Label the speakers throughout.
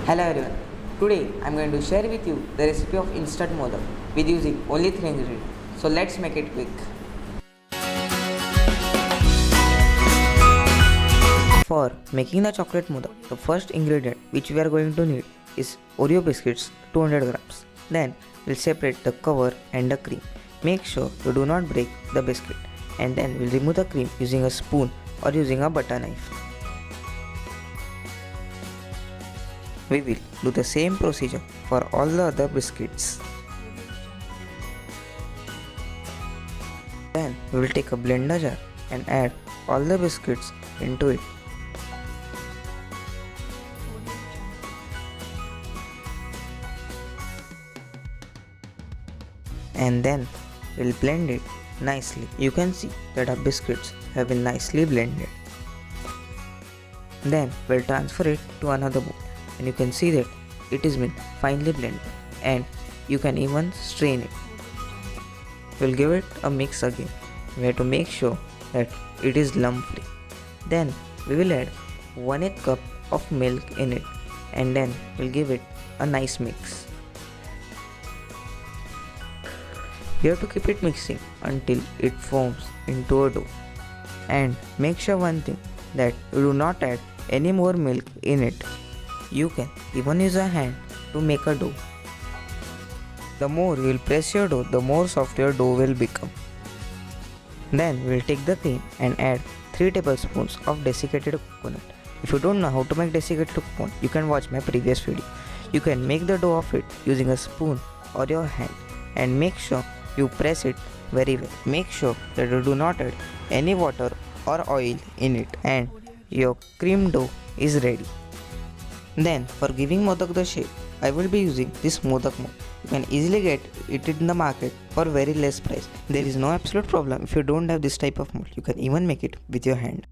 Speaker 1: Hello everyone. Today I am going to share with you the recipe of instant modak with using only 3 ingredients. So let's make it quick. For making the chocolate modak, the first ingredient which we are going to need is Oreo biscuits 200 grams. Then we'll separate the cover and the cream. Make sure you do not break the biscuit, and then we'll remove the cream using a spoon or using a butter knife. We will do the same procedure for all the other biscuits. Then we will take a blender jar and add all the biscuits into it. And then we'll blend it nicely. You can see that our biscuits have been nicely blended. Then we'll transfer it to another bowl, and you can see that it has been finely blended, and you can even strain it. We'll give it a mix again. We have to make sure that it is lump free. Then we will add 1/8 cup of milk in it, and then we'll give it a nice mix. You have to keep it mixing until it forms into a dough. And make sure one thing, that you do not add any more milk in it. You can even use a hand to make a dough. The more you will press your dough, the more soft your dough will become. Then we will take the cream and add 3 tablespoons of desiccated coconut. If you don't know how to make desiccated coconut, you can watch my previous video. You can make the dough of it using a spoon or your hand, and make sure you press it very well. Make sure that you do not add any water or oil in it, and your cream dough is ready. Then for giving modak the shape, I will be using this modak mold. You can easily get it in the market for very less price. There is no absolute problem if you don't have this type of mold. You can even make it with your hand.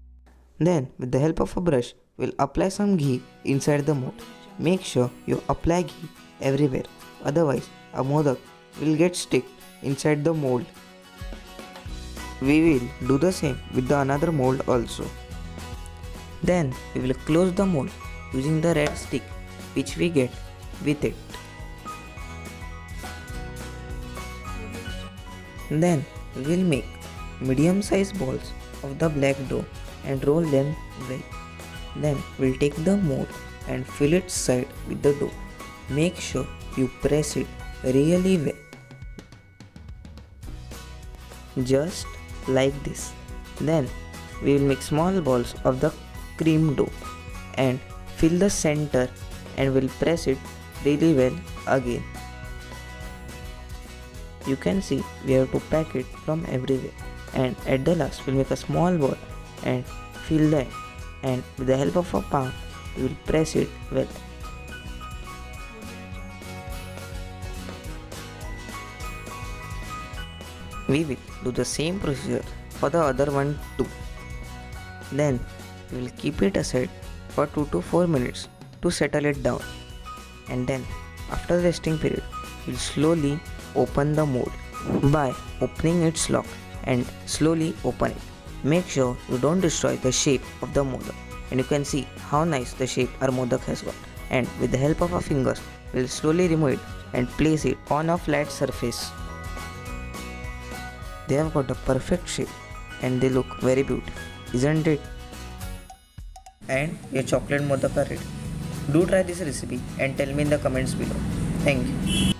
Speaker 1: Then with the help of a brush, we'll apply some ghee inside the mold. Make sure you apply ghee everywhere, otherwise a modak will get stuck inside the mold. We will do the same with the another mold also. Then we will close the mold using the red stick which we get with it. Then we will make medium sized balls of the black dough and roll them well. Then we'll take the mold and fill its side with the dough. Make sure you press it really well. Just like this. Then we will make small balls of the cream dough and fill the center, and will press it really well again. You can see we have to pack it from everywhere, and at the last we'll make a small ball and fill that, and with the help of a palm we will press it well. We will do the same procedure for the other one too. Then we will keep it aside for 2 to 4 minutes to settle it down, and then after the resting period we will slowly open the mold by opening its lock and slowly open it. Make sure you don't destroy the shape of the modak, and you can see how nice the shape our modak has got. And with the help of our fingers we will slowly remove it and place it on a flat surface. They have got a perfect shape and they look very beautiful, isn't it? And your chocolate modak are ready. Do try this recipe and tell me in the comments below. Thank you.